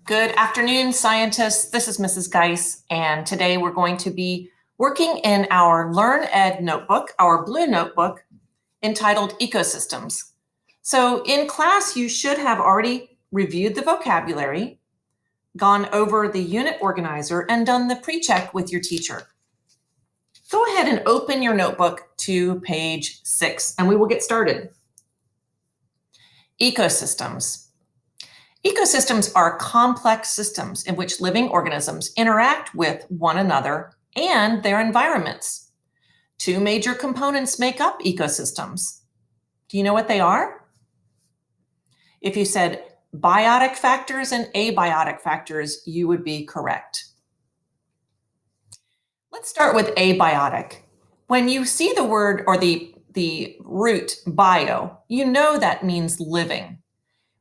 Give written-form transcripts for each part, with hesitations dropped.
Good afternoon, scientists. This is Mrs. Geis, and today we're going to be working in our Learn Ed notebook, our blue notebook, entitled Ecosystems. So in class, you should have already reviewed the vocabulary, gone over the unit organizer, and done the pre-check with your teacher. Go ahead and open your notebook to page 6, and we will get started. Ecosystems. Ecosystems are complex systems in which living organisms interact with one another and their environments. Two major components make up ecosystems. Do you know what they are? If you said biotic factors and abiotic factors, you would be correct. Let's start with abiotic. When you see the word or the root bio, you know that means living.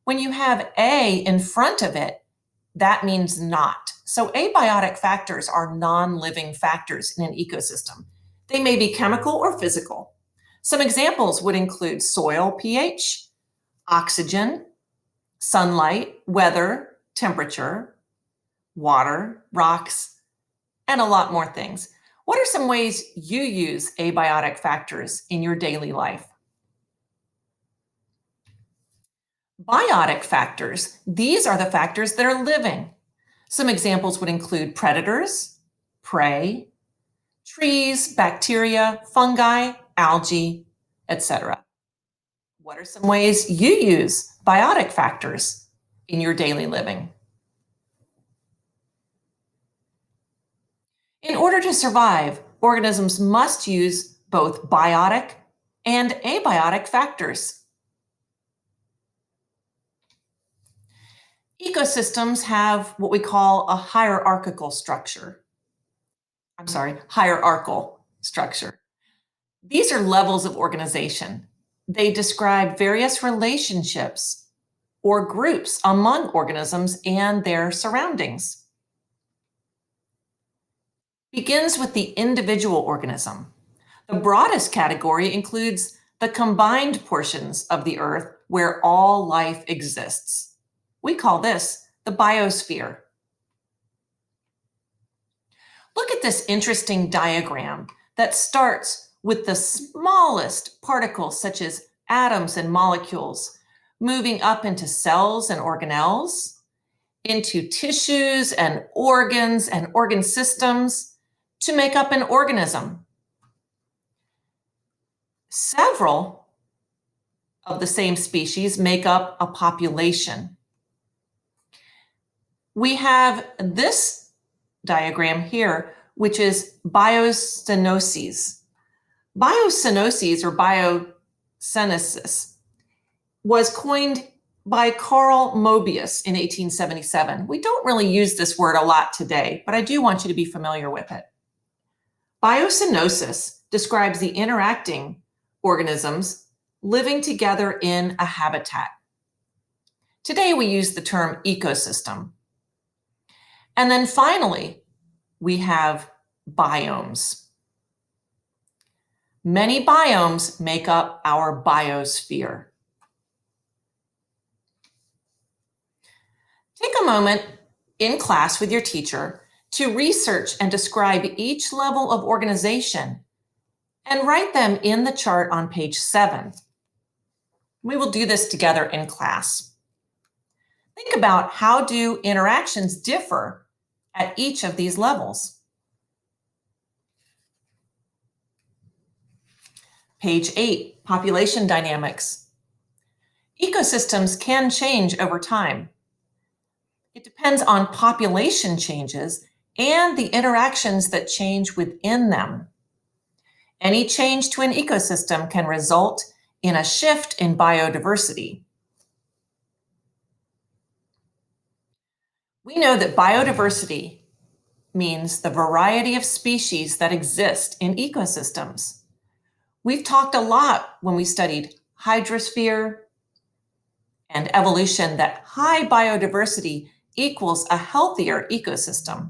When you have A in front of it, that means not. So abiotic factors are non-living factors in an ecosystem. They may be chemical or physical. Some examples would include soil pH, oxygen, sunlight, weather, temperature, water, rocks, and a lot more things. What are some ways you use abiotic factors in your daily life? Biotic factors, these are the factors that are living. Some examples would include predators, prey, trees, bacteria, fungi, algae, etc. What are some ways you use biotic factors in your daily living? In order to survive, organisms must use both biotic and abiotic factors. Ecosystems have what we call a hierarchical structure. Hierarchical structure. These are levels of organization. They describe various relationships or groups among organisms and their surroundings. Begins with the individual organism. The broadest category includes the combined portions of the earth where all life exists. We call this the biosphere. Look at this interesting diagram that starts with the smallest particles, such as atoms and molecules, moving up into cells and organelles, into tissues and organ systems to make up an organism. Several of the same species make up a population. We have this diagram here, which is biocenoses. Biocenoses or biocenesis was coined by Carl Moebius in 1877. We don't really use this word a lot today, but I do want you to be familiar with it. Biocenosis describes the interacting organisms living together in a habitat. Today we use the term ecosystem. And then finally, we have biomes. Many biomes make up our biosphere. Take a moment in class with your teacher to research and describe each level of organization and write them in the chart on page 7. We will do this together in class. Think about how do interactions differ at each of these levels. Page 8, population dynamics. Ecosystems can change over time. It depends on population changes and the interactions that change within them. Any change to an ecosystem can result in a shift in biodiversity. We know that biodiversity means the variety of species that exist in ecosystems. We've talked a lot when we studied hydrosphere and evolution that high biodiversity equals a healthier ecosystem.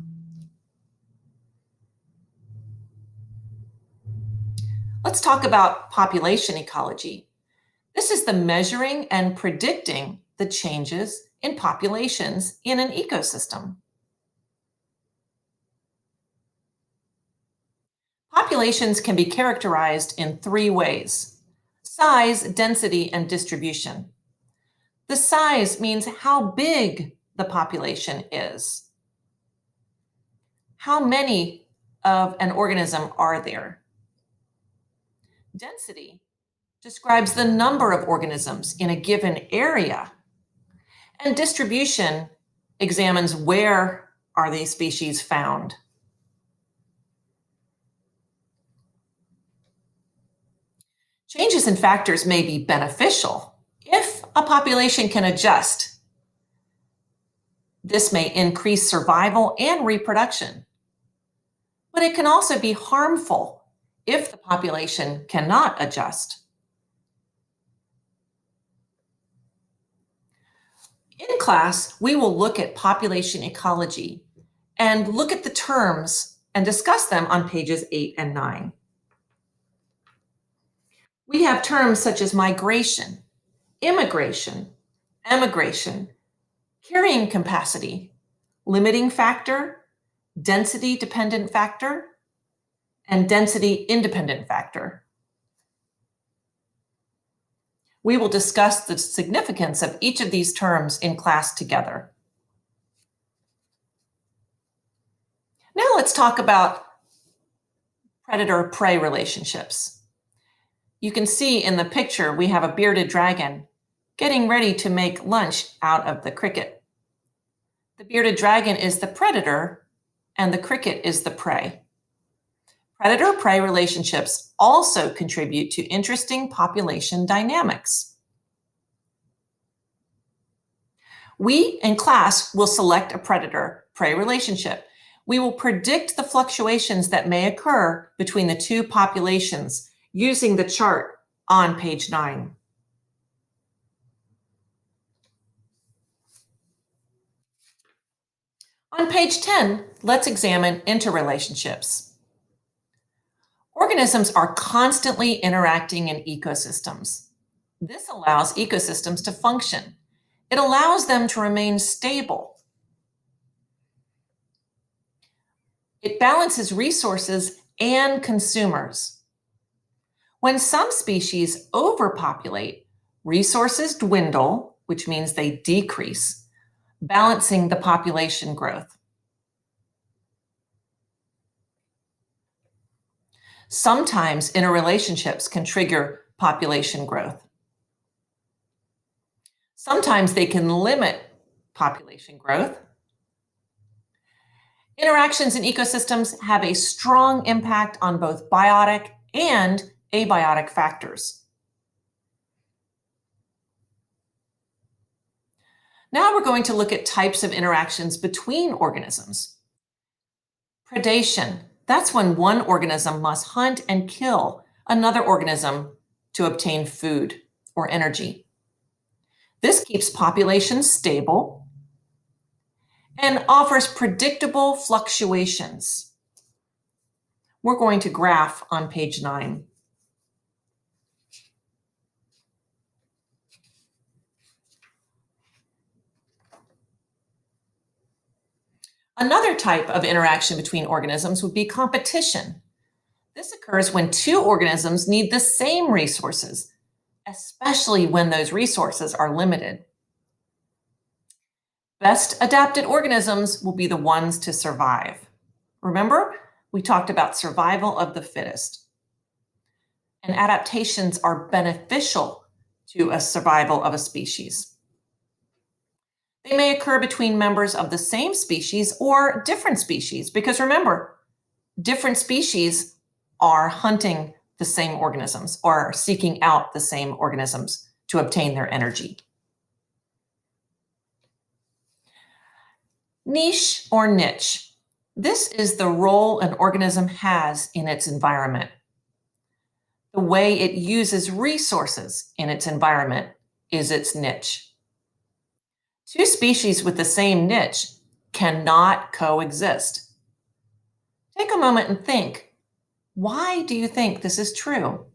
Let's talk about population ecology. This is the measuring and predicting the changes in populations in an ecosystem. Populations can be characterized in three ways: size, density, and distribution. The size means how big the population is. How many of an organism are there? Density describes the number of organisms in a given area. And distribution examines where are these species found. Changes in factors may be beneficial if a population can adjust. This may increase survival and reproduction, but it can also be harmful if the population cannot adjust. In class, we will look at population ecology and look at the terms and discuss them on pages 8 and 9. We have terms such as migration, immigration, emigration, carrying capacity, limiting factor, density dependent factor, and density independent factor. We will discuss the significance of each of these terms in class together. Now let's talk about predator-prey relationships. You can see in the picture we have a bearded dragon getting ready to make lunch out of the cricket. The bearded dragon is the predator and the cricket is the prey. Predator-prey relationships also contribute to interesting population dynamics. We, in class, will select a predator-prey relationship. We will predict the fluctuations that may occur between the two populations using the chart on page 9. On page 10, let's examine interrelationships. Organisms are constantly interacting in ecosystems. This allows ecosystems to function. It allows them to remain stable. It balances resources and consumers. When some species overpopulate, resources dwindle, which means they decrease, balancing the population growth. Sometimes interrelationships can trigger population growth. Sometimes they can limit population growth. Interactions in ecosystems have a strong impact on both biotic and abiotic factors. Now we're going to look at types of interactions between organisms. Predation, that's when one organism must hunt and kill another organism to obtain food or energy. This keeps populations stable and offers predictable fluctuations. We're going to graph on page 9. Another type of interaction between organisms would be competition. This occurs when two organisms need the same resources, especially when those resources are limited. Best adapted organisms will be the ones to survive. Remember, we talked about survival of the fittest. And adaptations are beneficial to a survival of a species. They may occur between members of the same species or different species, because remember, different species are hunting the same organisms or seeking out the same organisms to obtain their energy. Niche or niche. This is the role an organism has in its environment. The way it uses resources in its environment is its niche. Two species with the same niche cannot coexist. Take a moment and think, why do you think this is true?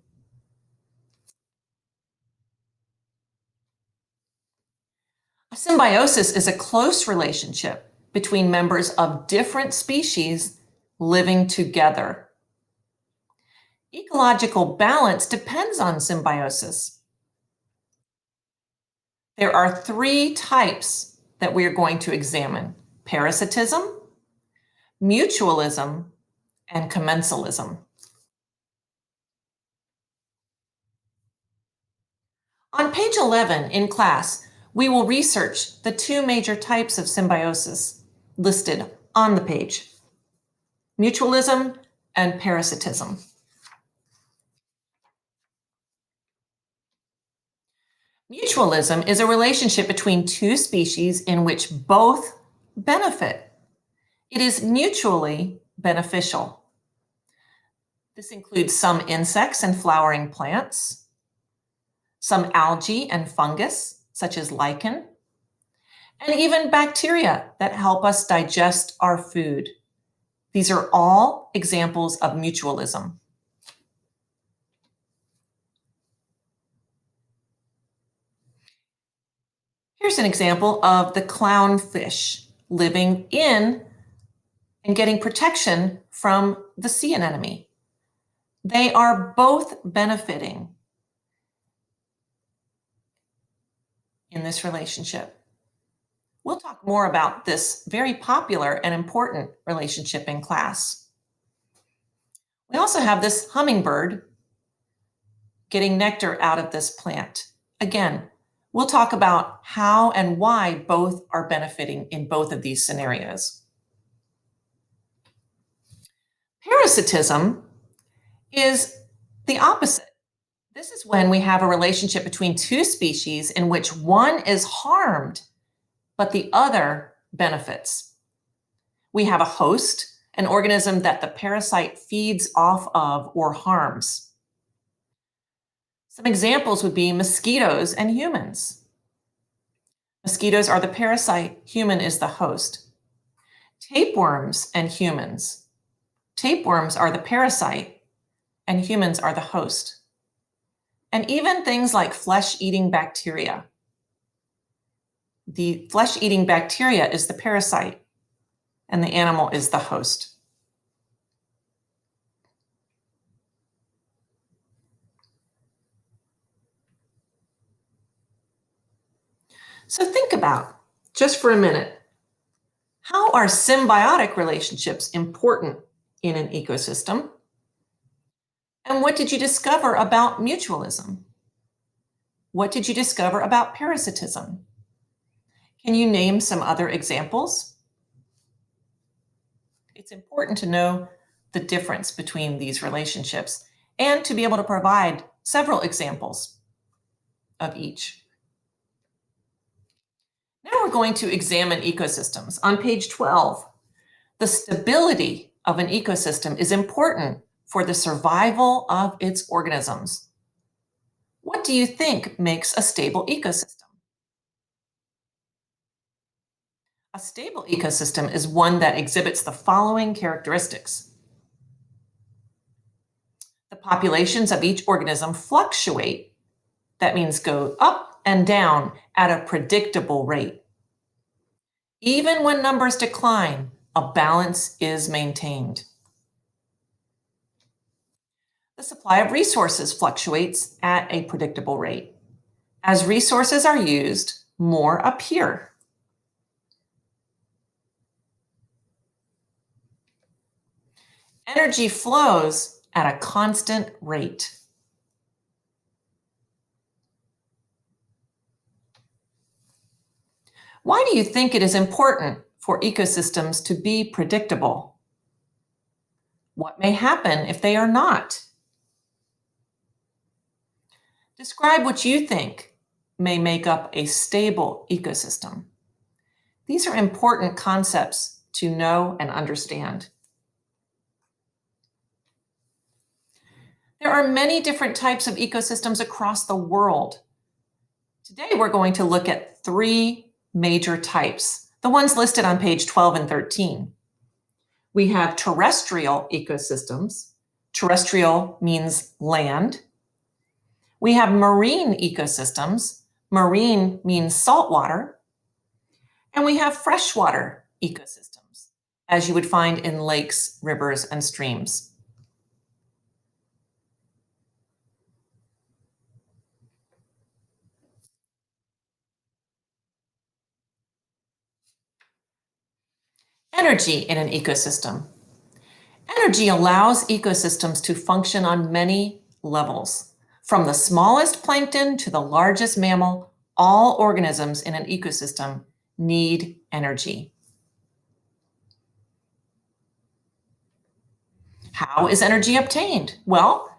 A symbiosis is a close relationship between members of different species living together. Ecological balance depends on symbiosis. There are three types that we are going to examine: parasitism, mutualism, and commensalism. On page 11 in class, we will research the two major types of symbiosis listed on the page: mutualism and parasitism. Mutualism is a relationship between two species in which both benefit. It is mutually beneficial. This includes some insects and flowering plants, some algae and fungus, such as lichen, and even bacteria that help us digest our food. These are all examples of mutualism. Here's an example of the clownfish living in and getting protection from the sea anemone. They are both benefiting in this relationship. We'll talk more about this very popular and important relationship in class. We also have this hummingbird getting nectar out of this plant. Again, we'll talk about how and why both are benefiting in both of these scenarios. Parasitism is the opposite. This is when we have a relationship between two species in which one is harmed, but the other benefits. We have a host, an organism that the parasite feeds off of or harms. Some examples would be mosquitoes and humans. Mosquitoes are the parasite, human is the host. Tapeworms and humans. Tapeworms are the parasite, and humans are the host. And even things like flesh-eating bacteria. The flesh-eating bacteria is the parasite, and the animal is the host. So think about, just for a minute, how are symbiotic relationships important in an ecosystem? And what did you discover about mutualism? What did you discover about parasitism? Can you name some other examples? It's important to know the difference between these relationships and to be able to provide several examples of each. Now we're going to examine ecosystems. On page 12, the stability of an ecosystem is important for the survival of its organisms. What do you think makes a stable ecosystem? A stable ecosystem is one that exhibits the following characteristics. The populations of each organism fluctuate. That means go up and down at a predictable rate. Even when numbers decline, a balance is maintained. The supply of resources fluctuates at a predictable rate. As resources are used, more appear. Energy flows at a constant rate. Why do you think it is important for ecosystems to be predictable? What may happen if they are not? Describe what you think may make up a stable ecosystem. These are important concepts to know and understand. There are many different types of ecosystems across the world. Today, we're going to look at three major types, the ones listed on page 12 and 13. We have terrestrial ecosystems. Terrestrial means land. We have marine ecosystems. Marine means saltwater. And we have freshwater ecosystems, as you would find in lakes, rivers, and streams. Energy in an ecosystem. Energy allows ecosystems to function on many levels. From the smallest plankton to the largest mammal, all organisms in an ecosystem need energy. How is energy obtained? Well,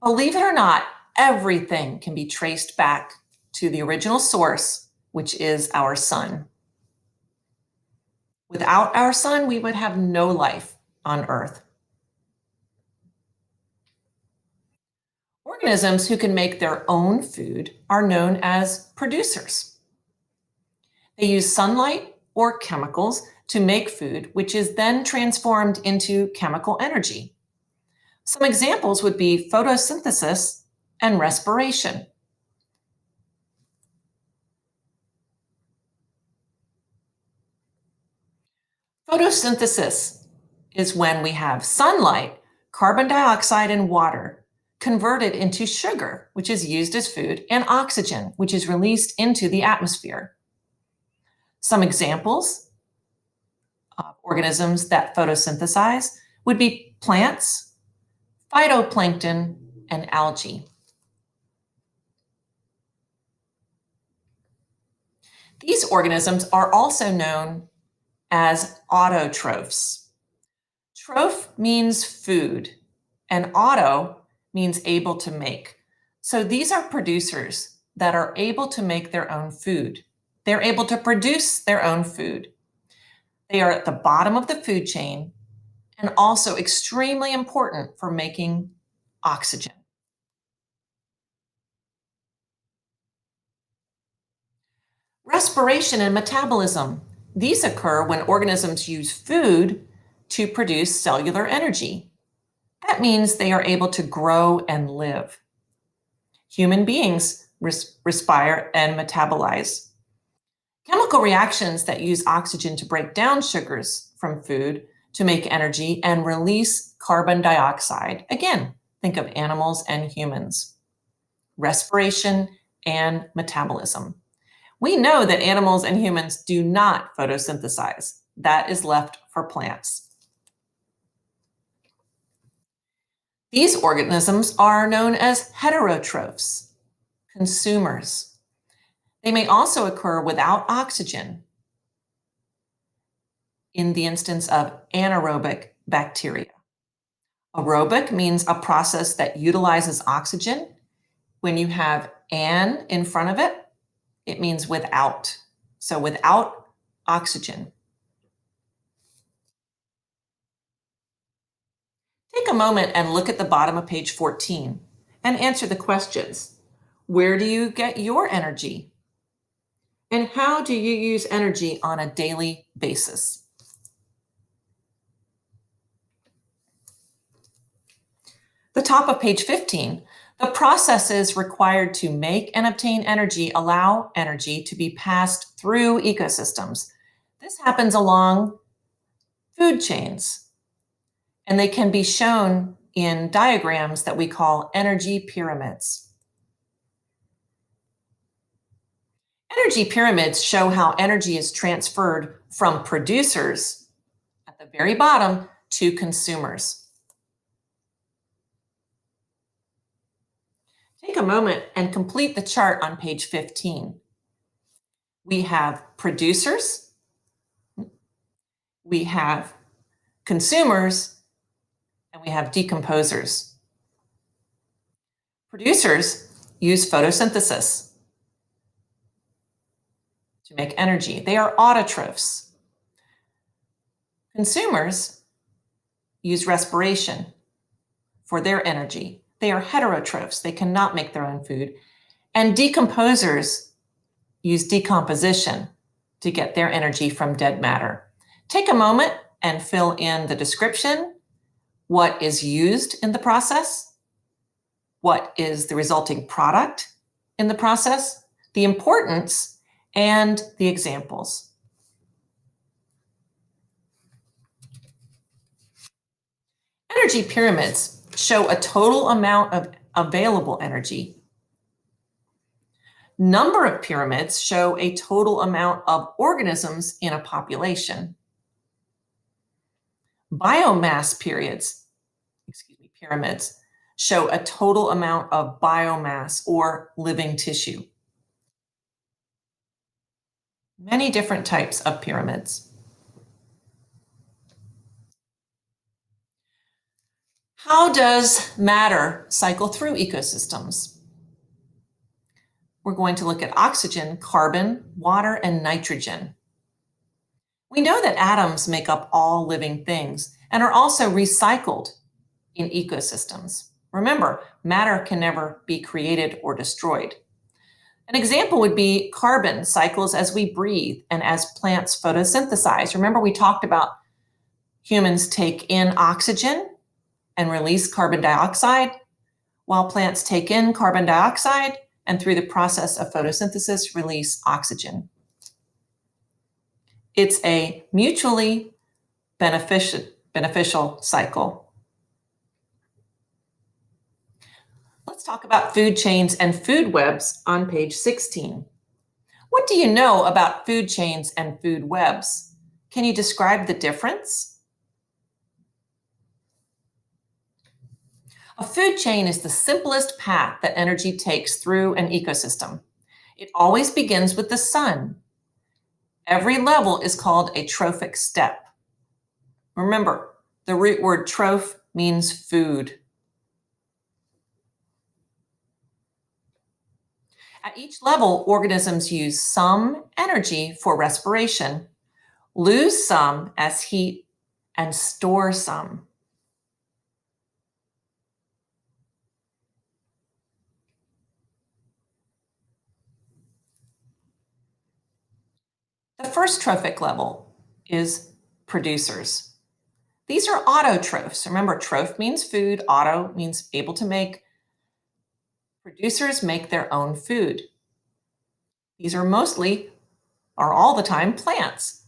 believe it or not, everything can be traced back to the original source, which is our sun. Without our sun, we would have no life on Earth. Organisms who can make their own food are known as producers. They use sunlight or chemicals to make food, which is then transformed into chemical energy. Some examples would be photosynthesis and respiration. Photosynthesis is when we have sunlight, carbon dioxide, and water converted into sugar, which is used as food, and oxygen, which is released into the atmosphere. Some examples of organisms that photosynthesize would be plants, phytoplankton, and algae. These organisms are also known as autotrophs. Troph means food, and auto means able to make. So these are producers that are able to make their own food. They're able to produce their own food. They are at the bottom of the food chain and also extremely important for making oxygen. Respiration and metabolism. These occur when organisms use food to produce cellular energy. That means they are able to grow and live. Human beings respire and metabolize. Chemical reactions that use oxygen to break down sugars from food to make energy and release carbon dioxide. Again, think of animals and humans. Respiration and metabolism. We know that animals and humans do not photosynthesize. That is left for plants. These organisms are known as heterotrophs, consumers. They may also occur without oxygen in the instance of anaerobic bacteria. Aerobic means a process that utilizes oxygen. When you have an in front of it, it means without. So without oxygen. Take a moment and look at the bottom of page 14 and answer the questions. Where do you get your energy? And how do you use energy on a daily basis? The top of page 15, the processes required to make and obtain energy allow energy to be passed through ecosystems. This happens along food chains, and they can be shown in diagrams that we call energy pyramids. Energy pyramids show how energy is transferred from producers at the very bottom to consumers. Take a moment and complete the chart on page 15. We have producers, we have consumers, and we have decomposers. Producers use photosynthesis to make energy. They are autotrophs. Consumers use respiration for their energy. They are heterotrophs. They cannot make their own food. And decomposers use decomposition to get their energy from dead matter. Take a moment and fill in the description, what is used in the process, what is the resulting product in the process, the importance, and the examples. Energy pyramids show a total amount of available energy. Number of pyramids show a total amount of organisms in a population. Biomass pyramids show a total amount of biomass or living tissue. Many different types of pyramids. How does matter cycle through ecosystems? We're going to look at oxygen, carbon, water, and nitrogen. We know that atoms make up all living things and are also recycled in ecosystems. Remember, matter can never be created or destroyed. An example would be carbon cycles as we breathe and as plants photosynthesize. Remember, we talked about humans take in oxygen and release carbon dioxide, while plants take in carbon dioxide and through the process of photosynthesis release oxygen. It's a mutually beneficial cycle. Let's talk about food chains and food webs on page 16. What do you know about food chains and food webs? Can you describe the difference? A food chain is the simplest path that energy takes through an ecosystem. It always begins with the sun. Every level is called a trophic step. Remember, the root word troph means food. At each level, organisms use some energy for respiration, lose some as heat, and store some. The first trophic level is producers. These are autotrophs. Remember, troph means food, auto means able to make. Producers make their own food. These are mostly, or all the time, plants.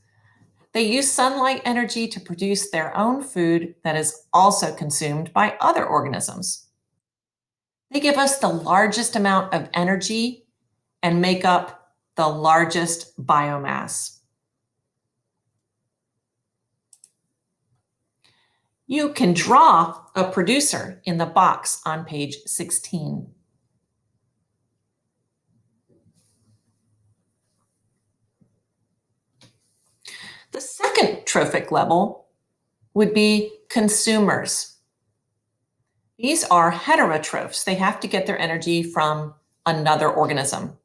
They use sunlight energy to produce their own food that is also consumed by other organisms. They give us the largest amount of energy and make up the largest biomass. You can draw a producer in the box on page 16. The second trophic level would be consumers. These are heterotrophs. They have to get their energy from another organism.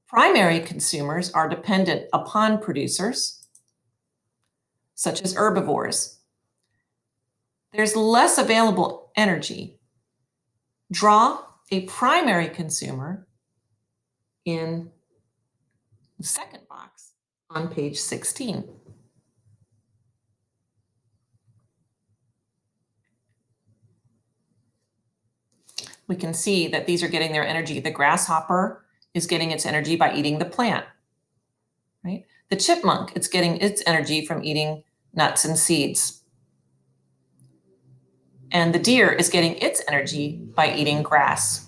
Primary consumers are dependent upon producers, such as herbivores. There's less available energy. Draw a primary consumer in the second box on page 16. We can see that these are getting their energy. The grasshopper is getting its energy by eating the plant, right? The chipmunk, it's getting its energy from eating nuts and seeds. And the deer is getting its energy by eating grass.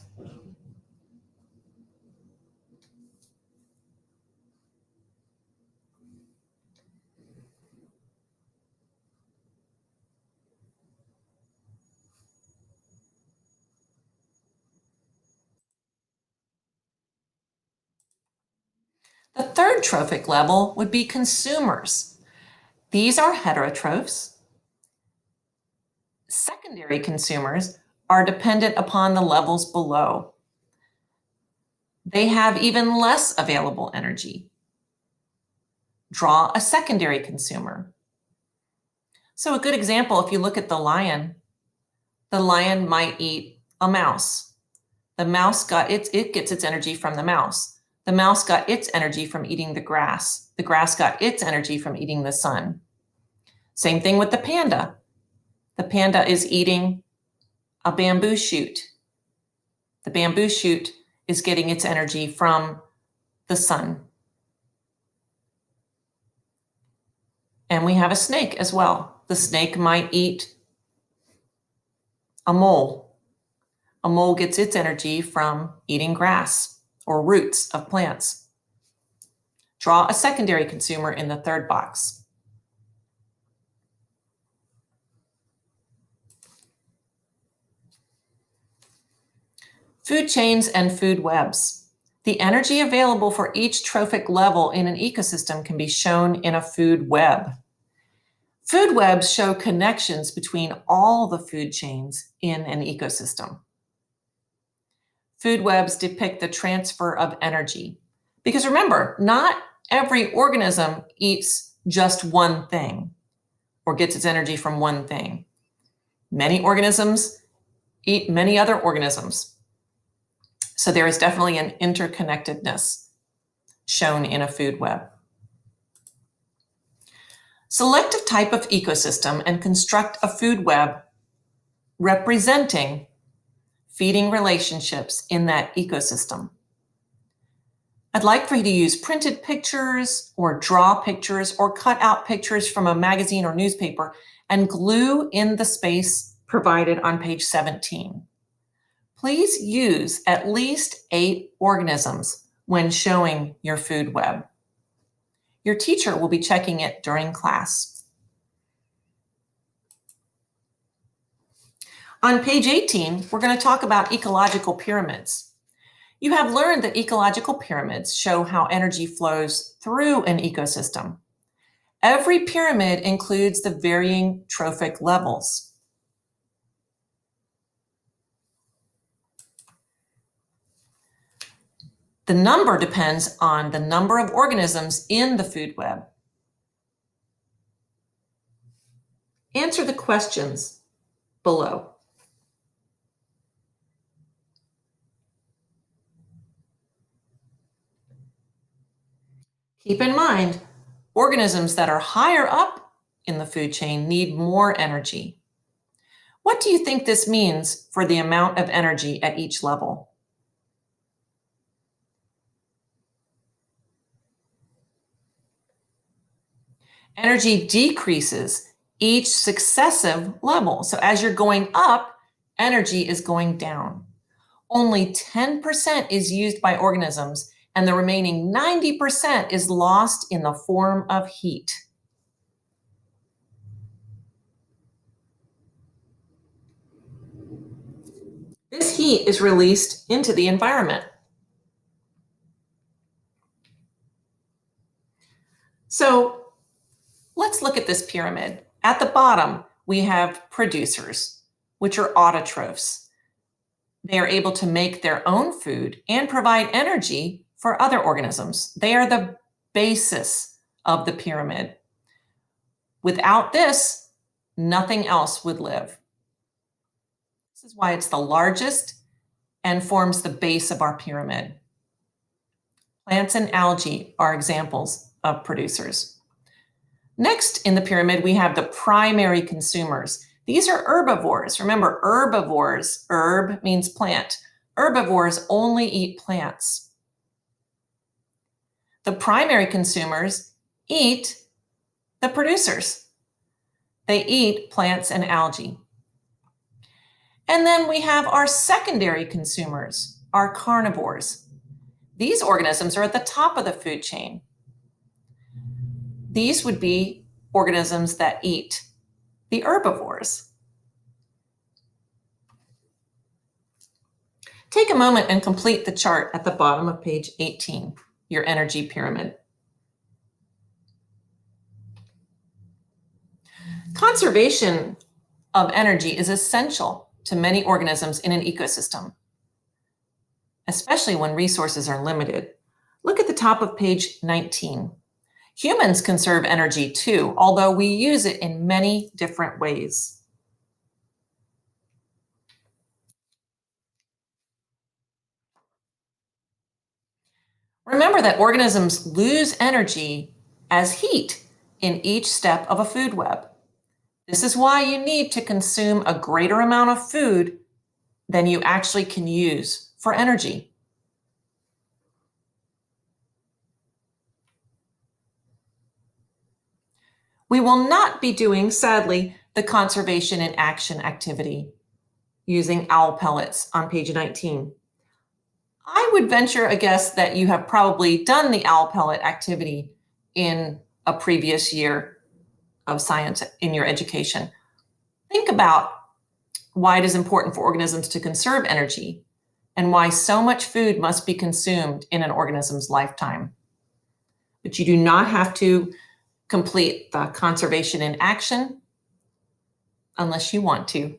The third trophic level would be consumers. These are heterotrophs. Secondary consumers are dependent upon the levels below. They have even less available energy. Draw a secondary consumer. So a good example, if you look at the lion might eat a mouse. The mouse it gets its energy from the mouse. The mouse got its energy from eating the grass. The grass got its energy from eating the sun. Same thing with the panda. The panda is eating a bamboo shoot. The bamboo shoot is getting its energy from the sun. And we have a snake as well. The snake might eat a mole. A mole gets its energy from eating grass or roots of plants. Draw a secondary consumer in the third box. Food chains and food webs. The energy available for each trophic level in an ecosystem can be shown in a food web. Food webs show connections between all the food chains in an ecosystem. Food webs depict the transfer of energy. Because remember, not every organism eats just one thing or gets its energy from one thing. Many organisms eat many other organisms. So there is definitely an interconnectedness shown in a food web. Select a type of ecosystem and construct a food web representing feeding relationships in that ecosystem. I'd like for you to use printed pictures or draw pictures or cut out pictures from a magazine or newspaper and glue in the space provided on page 17. Please use at least 8 organisms when showing your food web. Your teacher will be checking it during class. On page 18, we're going to talk about ecological pyramids. You have learned that ecological pyramids show how energy flows through an ecosystem. Every pyramid includes the varying trophic levels. The number depends on the number of organisms in the food web. Answer the questions below. Keep in mind, organisms that are higher up in the food chain need more energy. What do you think this means for the amount of energy at each level? Energy decreases each successive level. So as you're going up, energy is going down. Only 10% is used by organisms, and the remaining 90% is lost in the form of heat. This heat is released into the environment. So let's look at this pyramid. At the bottom, we have producers, which are autotrophs. They are able to make their own food and provide energy for other organisms. They are the basis of the pyramid. Without this, nothing else would live. This is why it's the largest and forms the base of our pyramid. Plants and algae are examples of producers. Next in the pyramid, we have the primary consumers. These are herbivores. Remember, herbivores, herb means plant. Herbivores only eat plants. The primary consumers eat the producers. They eat plants and algae. And then we have our secondary consumers, our carnivores. These organisms are at the top of the food chain. These would be organisms that eat the herbivores. Take a moment and complete the chart at the bottom of page 18, your energy pyramid. Conservation of energy is essential to many organisms in an ecosystem, especially when resources are limited. Look at the top of page 19. Humans conserve energy too, although we use it in many different ways. Remember that organisms lose energy as heat in each step of a food web. This is why you need to consume a greater amount of food than you actually can use for energy. We will not be doing, sadly, the conservation in action activity using owl pellets on page 19. I would venture a guess that you have probably done the owl pellet activity in a previous year of science in your education. Think about why it is important for organisms to conserve energy and why so much food must be consumed in an organism's lifetime. But you do not have to complete the conservation in action unless you want to.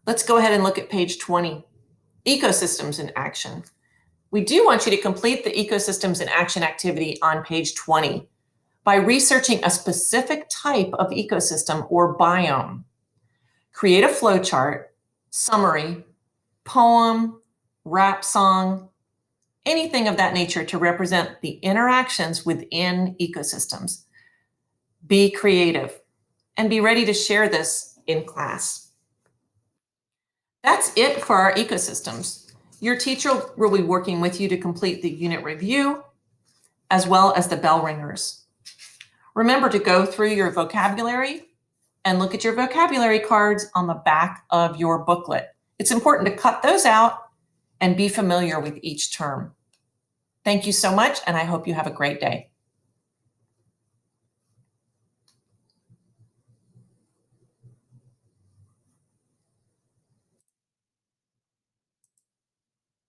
Let's go ahead and look at page 20, ecosystems in action. We do want you to complete the ecosystems in action activity on page 20 by researching a specific type of ecosystem or biome. Create a flowchart, summary, poem, rap song, anything of that nature to represent the interactions within ecosystems. Be creative and be ready to share this in class. That's it for our ecosystems. Your teacher will be working with you to complete the unit review as well as the bell ringers. Remember to go through your vocabulary and look at your vocabulary cards on the back of your booklet. It's important to cut those out and be familiar with each term. Thank you so much, and I hope you have a great day.